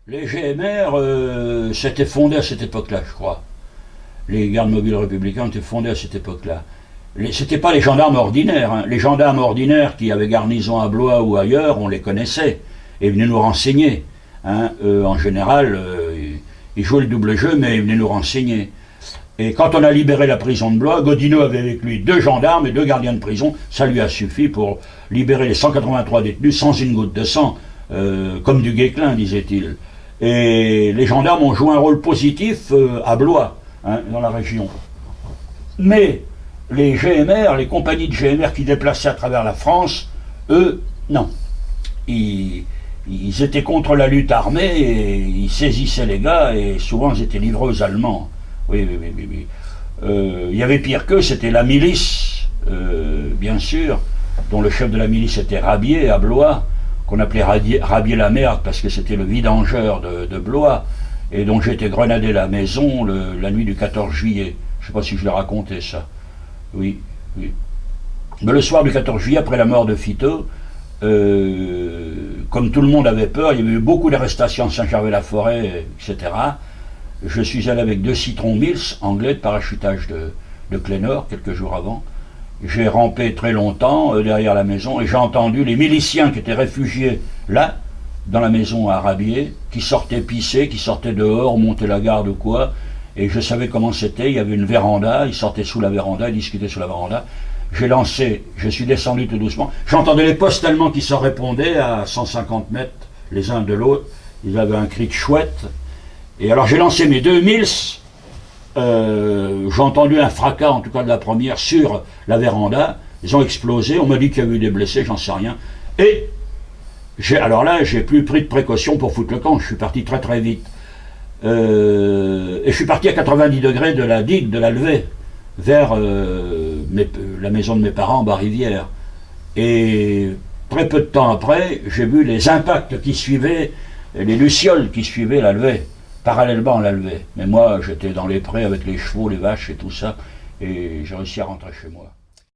Les GMR s'étaient fondés à cette époque-là, je crois. Les gardes mobiles républicains étaient fondés à cette époque-là. C'était pas les gendarmes ordinaires. Hein. Les gendarmes ordinaires qui avaient garnison à Blois ou ailleurs, on les connaissait et venaient nous renseigner. Hein. En général, ils jouaient le double jeu, mais ils venaient nous renseigner. Et quand on a libéré la prison de Blois, Godineau avait avec lui 2 gendarmes et 2 gardiens de prison. Ça lui a suffi pour libérer les 183 détenus sans une goutte de sang, comme du Guesclin, disait-il. Et les gendarmes ont joué un rôle positif à Blois, hein, dans la région. Mais les GMR, les compagnies de GMR qui déplaçaient à travers la France, eux, non. Ils étaient contre la lutte armée et ils saisissaient les gars et souvent ils étaient livrés aux Allemands. Oui. Il y avait pire qu'eux, c'était la milice, bien sûr, dont le chef de la milice était Rabier à Blois, qu'on appelait Rabier la merde parce que c'était le vidangeur de Blois, et dont j'étais grenadé à la maison la nuit du 14 juillet. Je ne sais pas si je l'ai raconté ça. Oui. Mais le soir du 14 juillet, après la mort de Fito, comme tout le monde avait peur, il y avait eu beaucoup d'arrestations à Saint-Gervais-la-Forêt, etc. Je suis allé avec 2 Citroën Mills anglais de parachutage de Clénor quelques jours avant. J'ai rampé très longtemps derrière la maison et j'ai entendu les miliciens qui étaient réfugiés là, dans la maison à Rabier, qui sortaient pisser, qui sortaient dehors, monter la garde ou quoi. Et je savais comment c'était, il y avait une véranda, ils sortaient sous la véranda, ils discutaient sous la véranda. J'ai lancé, je suis descendu tout doucement. J'entendais les postes allemands qui se répondaient à 150 mètres les uns de l'autre. Ils avaient un cri de chouette. Et alors j'ai lancé mes 2 Mills. J'ai entendu un fracas, en tout cas de la première, sur la véranda. Ils ont explosé. On m'a dit qu'il y avait eu des blessés, j'en sais rien. Et alors là, j'ai plus pris de précautions pour foutre le camp. Je suis parti très très vite. Et je suis parti à 90 degrés de la digue, de la levée, vers la maison de mes parents, en Bas-Rivière. Et très peu de temps après, j'ai vu les impacts qui suivaient, les lucioles qui suivaient la levée, parallèlement à la levée. Mais moi, j'étais dans les prés avec les chevaux, les vaches et tout ça, et j'ai réussi à rentrer chez moi.